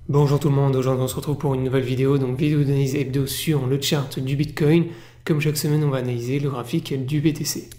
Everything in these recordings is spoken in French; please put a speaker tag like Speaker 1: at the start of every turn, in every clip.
Speaker 1: Bonjour tout le monde, aujourd'hui on se retrouve pour une nouvelle vidéo, donc vidéo d'analyse hebdo sur le chart du Bitcoin. Comme chaque semaine, on va analyser le graphique du BTC.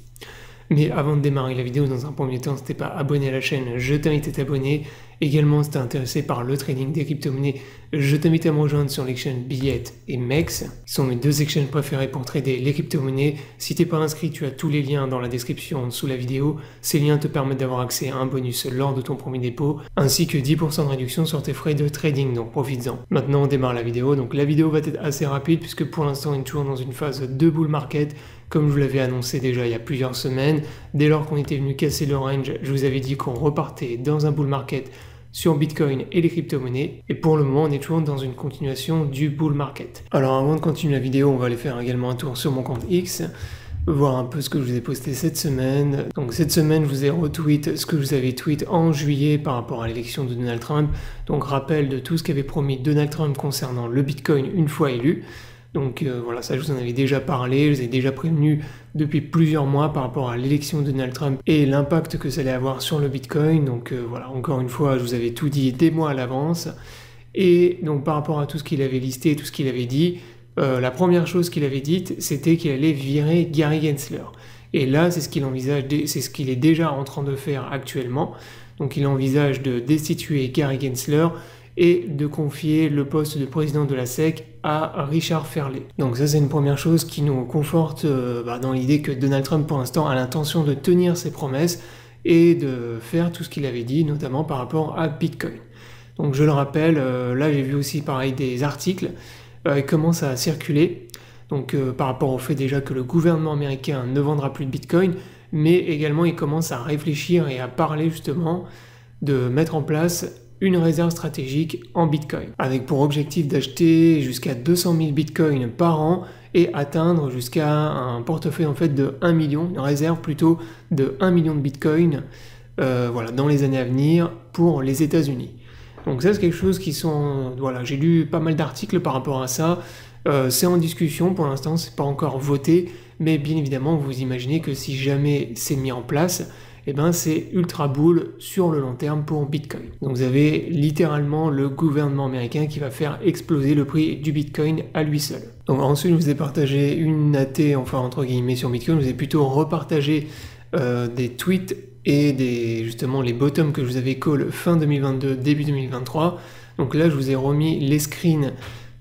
Speaker 1: Mais avant de démarrer la vidéo, dans un premier temps, si t'es pas abonné à la chaîne, je t'invite à t'abonner. Également, si t'es intéressé par le trading des crypto-monnaies, je t'invite à me rejoindre sur l'exchange Billette et MEX, qui sont mes deux exchanges préférés pour trader les crypto-monnaies. Si t'es pas inscrit, tu as tous les liens dans la description sous la vidéo. Ces liens te permettent d'avoir accès à un bonus lors de ton premier dépôt, ainsi que 10% de réduction sur tes frais de trading, donc profites-en. Maintenant, on démarre la vidéo. Donc la vidéo va être assez rapide, puisque pour l'instant, on est toujours dans une phase de bull market. Comme je vous l'avais annoncé déjà il y a plusieurs semaines, dès lors qu'on était venu casser le range, je vous avais dit qu'on repartait dans un bull market sur Bitcoin et les crypto-monnaies. Et pour le moment, on est toujours dans une continuation du bull market. Alors avant de continuer la vidéo, on va aller faire également un tour sur mon compte X, voir un peu ce que je vous ai posté cette semaine. Donc cette semaine, je vous ai retweet ce que je vous avais tweet en juillet par rapport à l'élection de Donald Trump. Donc rappel de tout ce qu'avait promis Donald Trump concernant le Bitcoin une fois élu. Donc voilà, ça je vous en avais déjà parlé, je vous ai déjà prévenu depuis plusieurs mois par rapport à l'élection de Donald Trump et l'impact que ça allait avoir sur le Bitcoin. Donc voilà, encore une fois, je vous avais tout dit des mois à l'avance. Et donc par rapport à tout ce qu'il avait listé, tout ce qu'il avait dit, la première chose qu'il avait dite, c'était qu'il allait virer Gary Gensler. Et là, c'est ce qu'il envisage, c'est ce qu'il est déjà en train de faire actuellement. Donc il envisage de destituer Gary Gensler et de confier le poste de président de la SEC à Richard Farley. Donc ça c'est une première chose qui nous conforte dans l'idée que Donald Trump pour l'instant a l'intention de tenir ses promesses et de faire tout ce qu'il avait dit, notamment par rapport à Bitcoin. Donc je le rappelle, là j'ai vu aussi pareil des articles qui commencent à circuler, donc par rapport au fait déjà que le gouvernement américain ne vendra plus de Bitcoin, mais également il commence à réfléchir et à parler justement de mettre en place une réserve stratégique en Bitcoin, avec pour objectif d'acheter jusqu'à 200 000 Bitcoins par an et atteindre jusqu'à un portefeuille en fait de 1 million, une réserve plutôt de 1 million de Bitcoin voilà, dans les années à venir pour les États-Unis. Donc ça c'est quelque chose qui sont... Voilà, j'ai lu pas mal d'articles par rapport à ça, c'est en discussion pour l'instant, c'est pas encore voté, mais bien évidemment vous imaginez que si jamais c'est mis en place, eh ben c'est ultra bull sur le long terme pour Bitcoin. Donc vous avez littéralement le gouvernement américain qui va faire exploser le prix du Bitcoin à lui seul. Donc ensuite je vous ai partagé une AT, enfin entre guillemets sur Bitcoin, je vous ai plutôt repartagé des tweets et justement les bottoms que je vous avais call fin 2022, début 2023. Donc là je vous ai remis les screens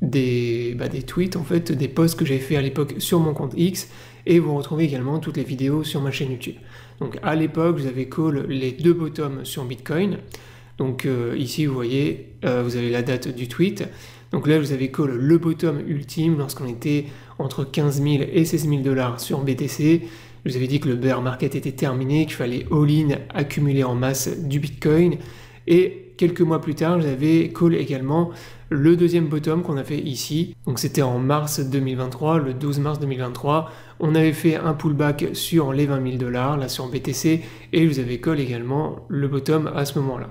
Speaker 1: des tweets en fait, des posts que j'avais fait à l'époque sur mon compte X, et vous retrouvez également toutes les vidéos sur ma chaîne YouTube. Donc à l'époque, vous avez call les deux bottoms sur Bitcoin. Donc ici, vous voyez, vous avez la date du tweet. Donc là, vous avez call le bottom ultime lorsqu'on était entre 15 000 et 16 000 $ sur BTC. Je vous avais dit que le bear market était terminé, qu'il fallait all-in accumuler en masse du Bitcoin. Et quelques mois plus tard, j'avais call également le deuxième bottom qu'on a fait ici. Donc c'était en mars 2023, le 12 mars 2023. On avait fait un pullback sur les 20 000 $, là sur BTC, et je vous avais call également le bottom à ce moment-là.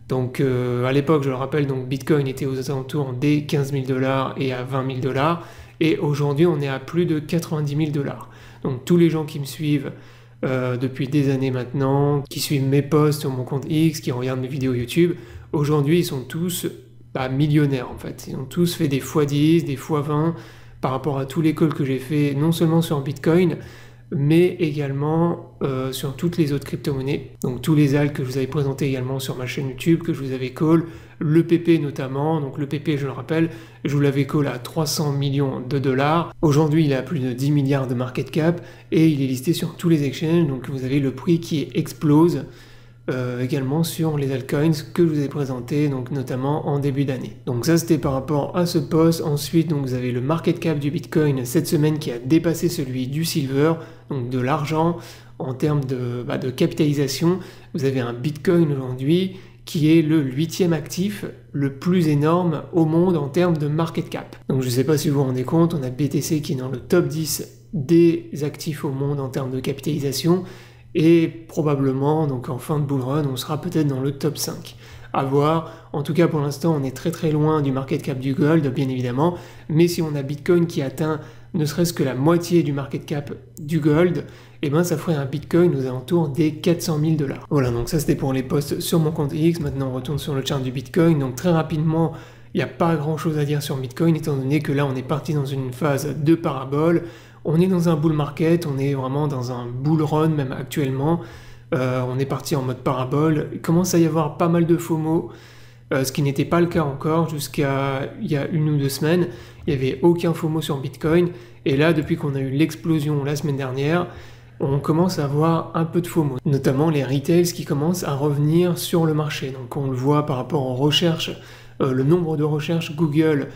Speaker 1: Donc à l'époque, je le rappelle, donc Bitcoin était aux alentours des 15 000 $ et à 20 000 $, et aujourd'hui on est à plus de 90 000 $. Donc tous les gens qui me suivent depuis des années maintenant, qui suivent mes posts sur mon compte X, qui regardent mes vidéos YouTube, aujourd'hui ils sont tous millionnaires en fait. Ils ont tous fait des x10, des x20 par rapport à tous les calls que j'ai fait, non seulement sur Bitcoin, mais également sur toutes les autres crypto-monnaies. Donc tous les alts que je vous avais présentés également sur ma chaîne YouTube, que je vous avais call, le PP notamment. Donc le PP, je le rappelle, je vous l'avais call à 300 millions de $. Aujourd'hui, il a plus de 10 milliards de market cap et il est listé sur tous les exchanges. Donc vous avez le prix qui explose également sur les altcoins que je vous ai présenté, donc notamment en début d'année. Donc ça c'était par rapport à ce post. Ensuite donc vous avez le market cap du Bitcoin cette semaine qui a dépassé celui du silver, donc de l'argent en termes de capitalisation. Vous avez un Bitcoin aujourd'hui qui est le 8e actif le plus énorme au monde en termes de market cap. Donc je ne sais pas si vous vous rendez compte, on a BTC qui est dans le top 10 des actifs au monde en termes de capitalisation, et probablement, donc en fin de bull run, on sera peut-être dans le top 5. À voir. En tout cas, pour l'instant, on est très très loin du market cap du gold, bien évidemment. Mais si on a Bitcoin qui atteint ne serait-ce que la moitié du market cap du gold, et ben ça ferait un Bitcoin aux alentours des 400 000 $. Voilà, donc ça c'était pour les posts sur mon compte X. Maintenant on retourne sur le chart du Bitcoin. Donc très rapidement, il n'y a pas grand chose à dire sur Bitcoin, étant donné que là on est parti dans une phase de parabole. On est dans un bull market, on est vraiment dans un bull run même actuellement. On est parti en mode parabole. Il commence à y avoir pas mal de FOMO, ce qui n'était pas le cas encore jusqu'à il y a 1 ou 2 semaines. Il n'y avait aucun FOMO sur Bitcoin. Et là, depuis qu'on a eu l'explosion la semaine dernière, on commence à avoir un peu de FOMO, notamment les retails qui commencent à revenir sur le marché. Donc on le voit par rapport aux recherches, le nombre de recherches Google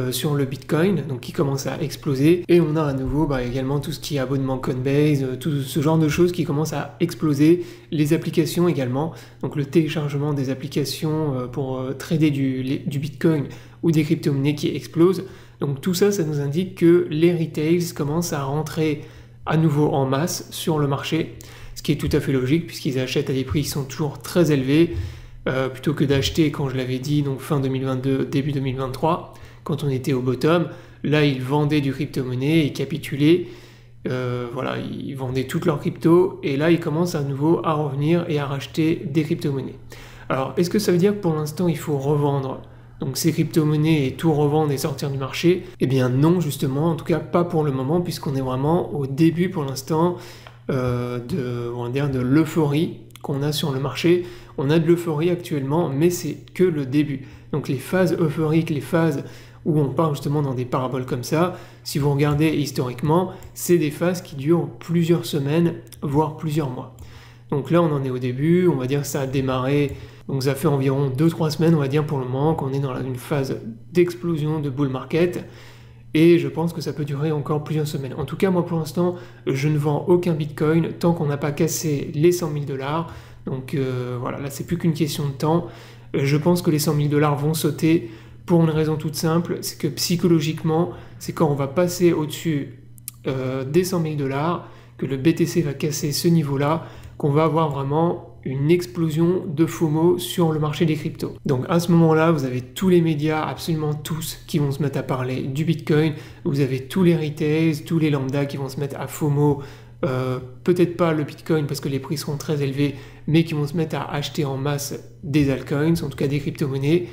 Speaker 1: sur le Bitcoin, donc qui commence à exploser. Et on a à nouveau également tout ce qui est abonnement Coinbase, tout ce genre de choses qui commencent à exploser. Les applications également, donc le téléchargement des applications pour trader du Bitcoin ou des crypto-monnaies qui explosent. Donc tout ça, ça nous indique que les retails commencent à rentrer à nouveau en masse sur le marché, ce qui est tout à fait logique puisqu'ils achètent à des prix qui sont toujours très élevés, plutôt que d'acheter, quand je l'avais dit, donc fin 2022, début 2023, quand on était au bottom. Là, ils vendaient du crypto-monnaie et capitulaient, voilà, ils vendaient toutes leurs cryptos, et là, ils commencent à nouveau à revenir et à racheter des crypto-monnaies. Alors, est-ce que ça veut dire que pour l'instant, il faut revendre donc ces crypto-monnaies et tout revendre et sortir du marché? Eh bien non, justement, en tout cas pas pour le moment, puisqu'on est vraiment au début pour l'instant de l'euphorie qu'on a sur le marché. On a de l'euphorie actuellement, mais c'est que le début. Donc les phases euphoriques, les phases où on part justement dans des paraboles comme ça, si vous regardez historiquement, c'est des phases qui durent plusieurs semaines, voire plusieurs mois. Donc là, on en est au début, on va dire que ça a démarré, donc ça fait environ 2-3 semaines, on va dire pour le moment, qu'on est dans une phase d'explosion de bull market, et je pense que ça peut durer encore plusieurs semaines. En tout cas, moi pour l'instant, je ne vends aucun Bitcoin tant qu'on n'a pas cassé les 100 000 $. Donc voilà, là c'est plus qu'une question de temps. Je pense que les 100 000 $ vont sauter pour une raison toute simple, c'est que psychologiquement, c'est quand on va passer au-dessus des 100 000 $, que le BTC va casser ce niveau-là, qu'on va avoir vraiment une explosion de FOMO sur le marché des cryptos. Donc à ce moment-là, vous avez tous les médias, absolument tous, qui vont se mettre à parler du Bitcoin, vous avez tous les retails, tous les lambda qui vont se mettre à FOMO, peut-être pas le Bitcoin parce que les prix seront très élevés, mais qui vont se mettre à acheter en masse des altcoins, en tout cas des crypto-monnaies,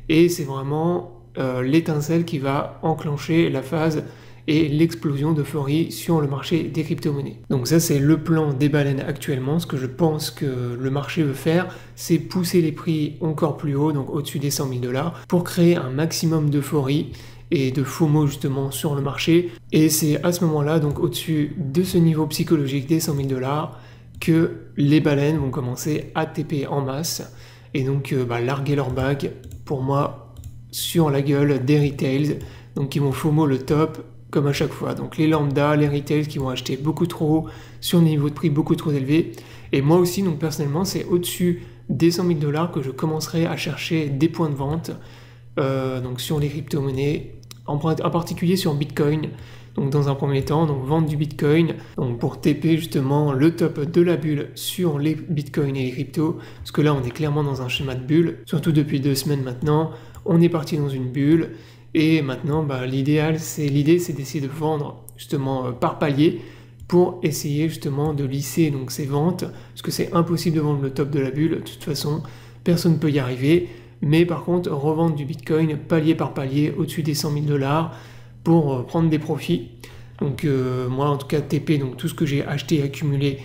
Speaker 1: et c'est vraiment l'étincelle qui va enclencher la phase et l'explosion d'euphorie sur le marché des crypto-monnaies. Donc ça c'est le plan des baleines actuellement. Ce que je pense que le marché veut faire, c'est pousser les prix encore plus haut, donc au-dessus des 100 000 $, pour créer un maximum d'euphorie et de FOMO justement sur le marché. Et c'est à ce moment-là, donc au-dessus de ce niveau psychologique des 100 000 $, que les baleines vont commencer à TP en masse et donc larguer leur bague, pour moi, sur la gueule des retails, donc qui vont FOMO le top, comme à chaque fois. Donc les lambda, les retails qui vont acheter beaucoup trop, sur des niveaux de prix beaucoup trop élevés. Et moi aussi, donc personnellement, c'est au-dessus des 100 000 $ que je commencerai à chercher des points de vente, donc sur les crypto-monnaies, en particulier sur Bitcoin. Donc dans un premier temps, donc vendre du Bitcoin, donc pour TP justement le top de la bulle sur les Bitcoins et les cryptos, parce que là on est clairement dans un schéma de bulle, surtout depuis 2 semaines maintenant, on est parti dans une bulle, et maintenant l'idée c'est d'essayer de vendre justement par palier, pour essayer justement de lisser donc ces ventes, parce que c'est impossible de vendre le top de la bulle, de toute façon personne ne peut y arriver, mais par contre revendre du Bitcoin palier par palier au-dessus des 100 000 $ pour prendre des profits. Donc moi en tout cas TP, donc tout ce que j'ai acheté et accumulé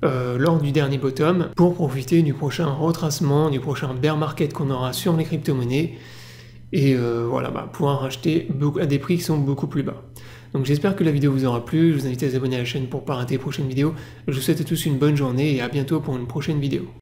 Speaker 1: lors du dernier bottom, pour profiter du prochain retracement, du prochain bear market qu'on aura sur les crypto-monnaies, et voilà, pouvoir acheter à des prix qui sont beaucoup plus bas. Donc j'espère que la vidéo vous aura plu, je vous invite à vous abonner à la chaîne pour ne pas rater les prochaines vidéos. Je vous souhaite à tous une bonne journée et à bientôt pour une prochaine vidéo.